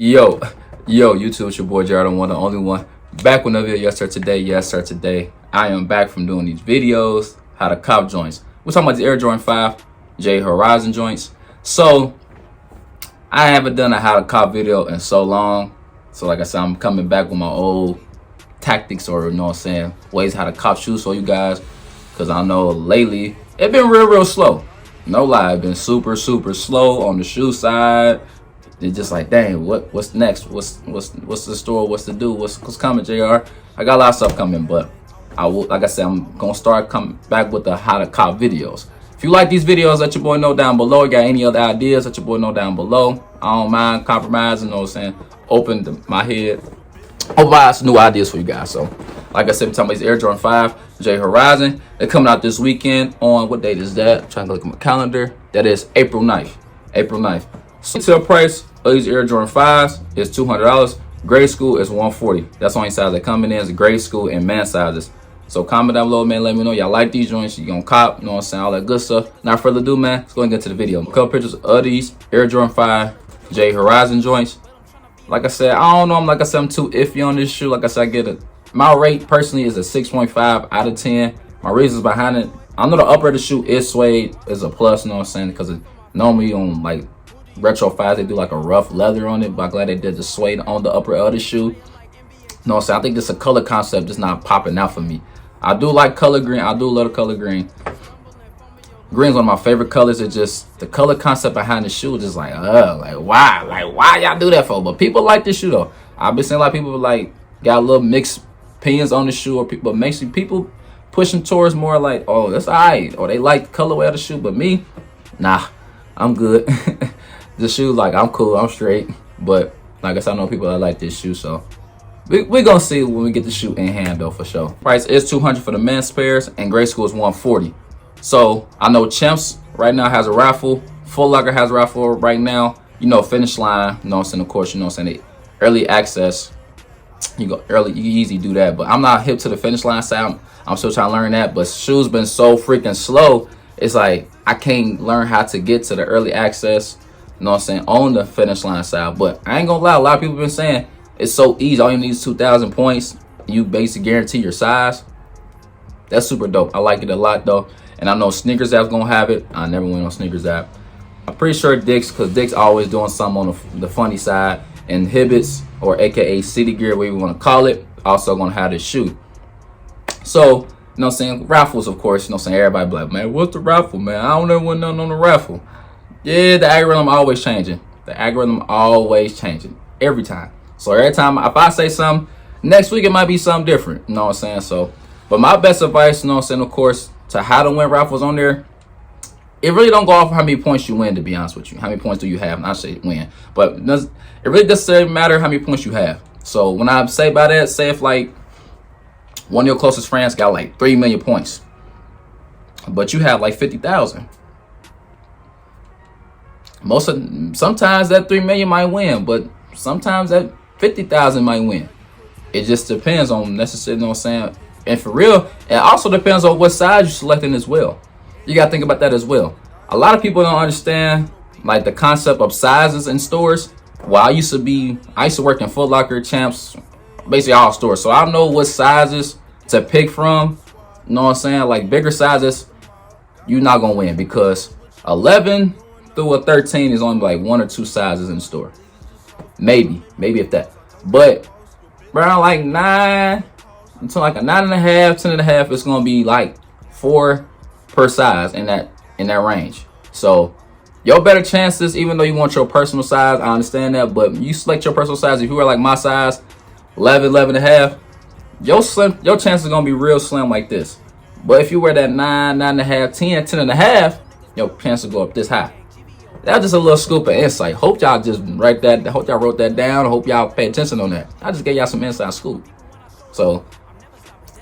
Yo, yo, YouTube, it's your boy Jared, one, the only one. Back with another video, yes sir, today. I am back from doing these videos, how to cop joints. We're talking about the Air Jordan 5 Jade Horizon joints. So, I haven't done a how to cop video in so long. So like I said, I'm coming back with my old tactics, or you know what I'm saying, ways how to cop shoes for you guys. Cause I know lately, it's been real slow. No lie, it's been super slow on the shoe side. It's just like, dang, what's next? What's the store? What's to do? What's coming, JR? I got a lot of stuff coming, but I will, like I said, I'm gonna start coming back with the how to cop videos. If you like these videos, let your boy know down below. You got any other ideas, let your boy know down below. I don't mind compromising, you know what I'm saying? Open my head, open my eyes to new ideas for you guys. So, like I said, we're talking about these Air Jordan 5 Jade Horizon. They're coming out this weekend on, what date is that? I'm trying to look at my calendar. That is April 9th. April 9th. Retail price of these Air Jordan 5s is $200. Grade school is $140. That's the only size they coming in, is grade school and man sizes. So comment down below, man. Let me know y'all like these joints. You gonna cop, you know what I'm saying, all that good stuff. Not further ado, man, let's go and get to the video. A couple pictures of these Air Jordan 5 Jade Horizon joints. Like I said, I don't know. I'm too iffy on this shoe. Like I said, my rate personally is a 6.5 out of 10. My reasons behind it, I know the upper of the shoe is suede, is a plus, you know what I'm saying, because normally on like retro 5s they do like a rough leather on it, but I'm glad they did the suede on the upper of the shoe. You know what I'm saying? I think this is a color concept just not popping out for me. I do like color green. I do love the color green. Green's one of my favorite colors. It's just the color concept behind the shoe is just like why y'all do that for? But people like this shoe though. I've been seeing a lot of people like got a little mixed opinions on the shoe, or people, makes people pushing towards more like, oh, that's alright, or they like the colorway of the shoe. But me, nah, I'm good. The shoe, like, I'm cool, I'm straight. But like I said, I know people that like this shoe, so we're gonna see when we get the shoe in hand though, for sure. Price is $200 for the men's pairs, and grade school is $140. So I know Champs right now has a raffle. Foot Locker has a raffle right now. You know, Finish Line, you know what I'm saying, of course, you know what I'm saying, early access. You go early, you can easily do that. But I'm not hip to the Finish Line side. I'm still trying to learn that. But shoes been so freaking slow. It's like I can't learn how to get to the early access, you know what I'm saying, on the Finish Line side. But I ain't gonna lie, a lot of people been saying it's so easy. All you need is 2,000 points. You basically guarantee your size. That's super dope. I like it a lot though. And I know Sneakers app's gonna have it. I never went on Sneakers app. I'm pretty sure Dick's, because Dick's always doing something on the funny side. And Hibbett's, or aka City Gear, whatever you want to call it, also gonna have this shoe. So, you know what I'm saying, raffles, of course, you know what I'm saying, everybody be like, man, what's the raffle, man? I don't ever want nothing on the raffle. Yeah, the algorithm always changing. The algorithm always changing, every time. So every time, if I say something, next week it might be something different, you know what I'm saying? So, but my best advice, you know what I'm saying, of course, to how to win raffles on there, it really don't go off how many points you win, to be honest with you. How many points do you have? Not say win, but it really doesn't matter how many points you have. So when I say by that, say if like one of your closest friends got like 3 million points, but you have like 50,000. Sometimes that 3 million might win, but sometimes that 50,000 might win. It just depends on necessarily, you know what I'm saying. And for real, it also depends on what size you're selecting as well. You gotta think about that as well. A lot of people don't understand like the concept of sizes in stores. Well, I used to work in Foot Locker, Champs, basically all stores. So I know what sizes to pick from. You know what I'm saying? Like bigger sizes, you're not gonna win, because 11 through a 13 is only like 1 or 2 sizes in the store. Maybe if that. But around like 9 until like a 9.5, 10.5, it's gonna be like 4 per size in that range. So your better chances, even though you want your personal size, I understand that, but you select your personal size. If you are like my size, 11.5, your chances are gonna be real slim like this. But if you wear that 9, 9.5, 10, 10.5, your chances go up this high. That's just a little scoop of insight. Hope y'all just wrote that down. Hope y'all pay attention on that. I just gave y'all some inside scoop. So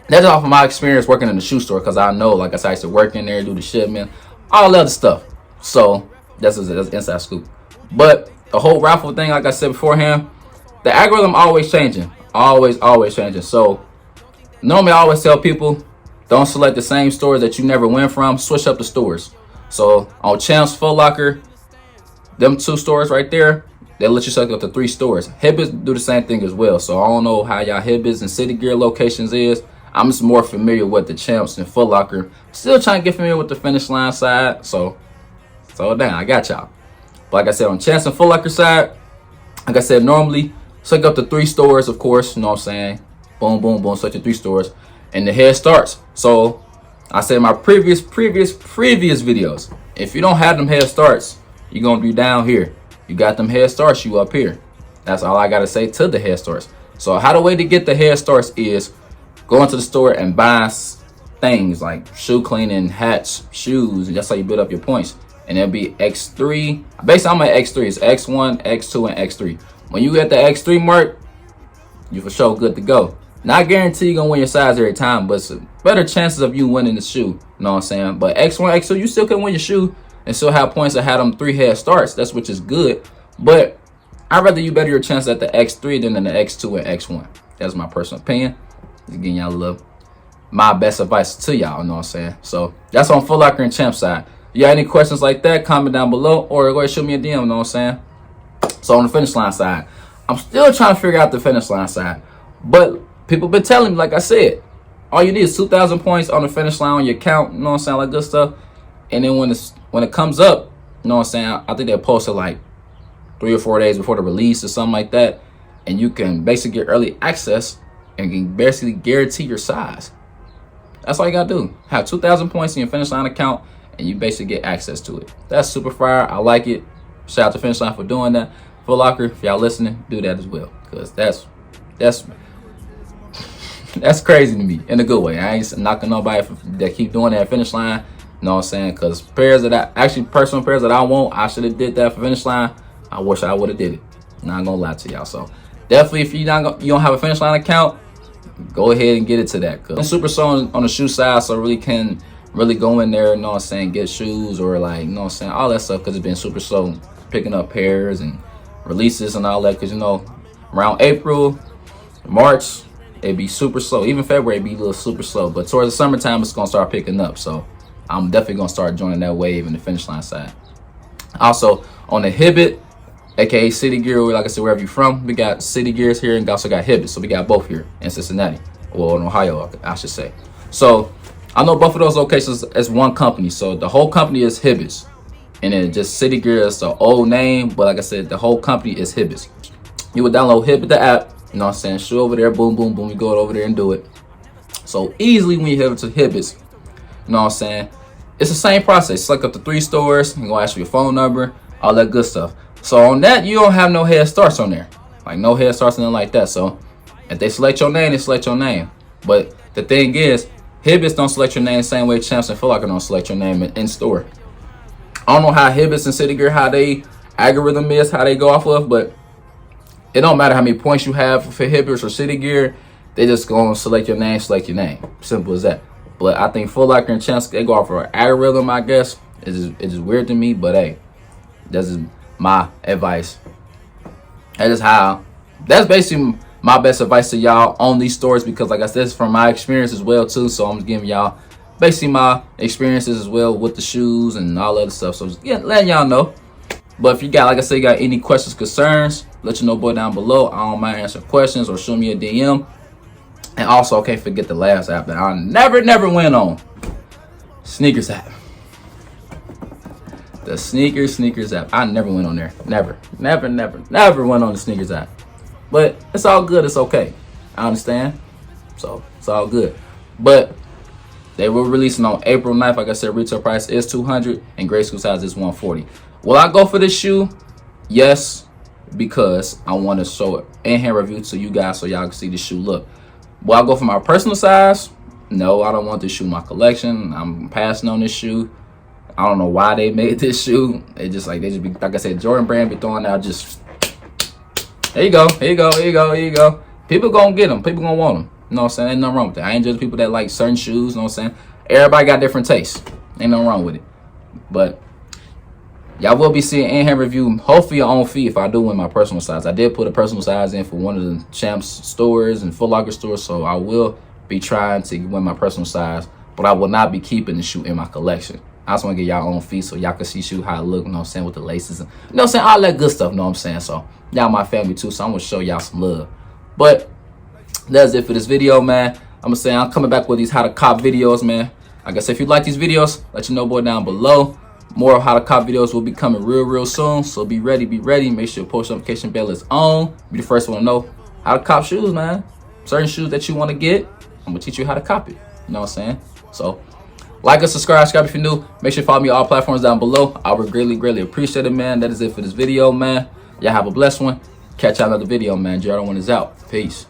that's off of my experience working in the shoe store, because I know, like I said, I used to work in there, do the shipment, all the other stuff. So that's inside scoop. But the whole raffle thing, like I said beforehand, the algorithm always changing, always changing. So normally I always tell people, don't select the same stores that you never went from. Switch up the stores. So on Champs, Foot Locker, them 2 stores right there, they let you select up to 3 stores. Hibbett do the same thing as well. So I don't know how y'all Hibbett's and City Gear locations is. I'm just more familiar with the Champs and Foot Locker. Still trying to get familiar with the Finish Line side. So damn, I got y'all. But like I said, on Champs and Foot Locker side, like I said, normally select up to 3 stores, of course. You know what I'm saying? Boom, boom, boom. Select to 3 stores, and the head starts. So I said in my previous videos, if you don't have them head starts, you're gonna be down here. You got them head starts, you up here. That's all I gotta say to the head starts. So how the way to get the head starts is go into the store and buy things like shoe cleaning, hats, shoes, and that's how you build up your points. And it'll be X3. Basically, I'm at X3. It's X1, X2, and X3. When you get the X3 mark, you for sure good to go. Not guarantee you're gonna win your size every time, but it's better chances of you winning the shoe. You know what I'm saying? But X1, X2, you still can win your shoe and still have points that had them 3 head starts. That's which is good. But I'd rather you better your chance at the X3 than the X2 and X1. That's my personal opinion. Just giving y'all a little my best advice to y'all, you know what I'm saying? So that's on Foot Locker and Champ side. If you got any questions like that, comment down below or go ahead and shoot me a DM, you know what I'm saying? So on the Finish Line side, I'm still trying to figure out the Finish Line side. But people been telling me, like I said, all you need is 2,000 points on the Finish Line on your account, you know what I'm saying, like good stuff. And then when it comes up, you know what I'm saying, I think they posted like 3 or 4 days before the release or something like that. And you can basically get early access and can basically guarantee your size. That's all you gotta do. Have 2,000 points in your Finish Line account and you basically get access to it. That's super fire. I like it. Shout out to Finish Line for doing that. Foot Locker, if y'all listening, do that as well. Because that's crazy to me in a good way. I ain't knocking nobody that keep doing that Finish Line. You know what I'm saying? Because personal pairs that I want, I should have did that for Finish Line. I wish I would have did it. Not gonna lie to y'all. So definitely, if you don't have a Finish Line account, go ahead and get it to that. Cause I'm super slow on the shoe side, so I really can go in there, you know what I'm saying, get shoes or like, you know what I'm saying, all that stuff, because it's been super slow picking up pairs and releases and all that. Because you know, around April, March, it'd be super slow. Even February, it'd be a little super slow. But towards the summertime, it's gonna start picking up. So I'm definitely gonna start joining that wave in the Finish Line side. Also on the Hibbett, aka City Gear, like I said, wherever you're from, we got City Gears here and we also got Hibbett. So we got both here in Cincinnati, or in Ohio, I should say. So I know both of those locations as one company. So the whole company is Hibbett's, and then just City Gear is the old name, but like I said, the whole company is Hibbett's. You would download Hibbett the app, you know what I'm saying, shoot over there, boom, boom, boom, you go over there and do it. So easily when you head over to Hibbett's, you know what I'm saying, it's the same process. Select up to 3 stores, you're gonna ask for your phone number, all that good stuff. So on that, you don't have no head starts on there. Like no head starts, nothing like that. So if they select your name, they select your name. But the thing is, Hibbett's don't select your name the same way Champs and Foot Locker don't select your name in store. I don't know how Hibbett's and City Gear, how they algorithm is, how they go off of, but it don't matter how many points you have for Hibbett's or City Gear, they just gonna select your name, select your name. Simple as that. But I think Foot Locker and Champs, they go off for an algorithm, I guess. It's just weird to me, but hey, that's just my advice. That's basically my best advice to y'all on these stores, because like I said, it's from my experience as well too. So I'm just giving y'all basically my experiences as well with the shoes and all other stuff. So just letting y'all know. But if you got, like I said, you got any questions, concerns, let your boy down below. I don't mind answering questions or shoot me a DM. And also, can't forget the last app that I never went on. Sneakers app. The sneakers app. I never went on there. Never went on the sneakers app. But it's all good. It's okay. I understand. So it's all good. But they were releasing on April 9th. Like I said, retail price is $200 and grade school size is $140. Will I go for this shoe? Yes, because I want to show it in-hand review to you guys so y'all can see the shoe look. Will I go for my personal size? No, I don't want this shoe in my collection. I'm passing on this shoe. I don't know why they made this shoe. They just be, like I said, Jordan brand be throwing out just, here you go. People gonna get them. People gonna want them. You know what I'm saying? Ain't nothing wrong with that. I ain't just people that like certain shoes. You know what I'm saying? Everybody got different tastes. Ain't nothing wrong with it. But y'all will be seeing in-hand review, hopefully your own fee if I do win my personal size. I did put a personal size in for one of the Champs stores and Foot Locker stores, so I will be trying to win my personal size, but I will not be keeping the shoe in my collection. I just want to get y'all own feet so y'all can see shoe how it look, you know what I'm saying, with the laces. And, you know what I'm saying, all that good stuff, you know what I'm saying. So y'all my family too, so I'm going to show y'all some love. But that's it for this video, man. I'm going to say I'm coming back with these how to cop videos, man. Like I said, if you like these videos, let your know boy down below. More how to cop videos will be coming real soon. So be ready, be ready. Make sure your post notification bell is on. Be the first one to know how to cop shoes, man. Certain shoes that you want to get, I'm going to teach you how to cop it. You know what I'm saying? So like and subscribe if you're new. Make sure you follow me on all platforms down below. I would greatly appreciate it, man. That is it for this video, man. Y'all have a blessed one. Catch y'all another video, man. Jordan 1 is out. Peace.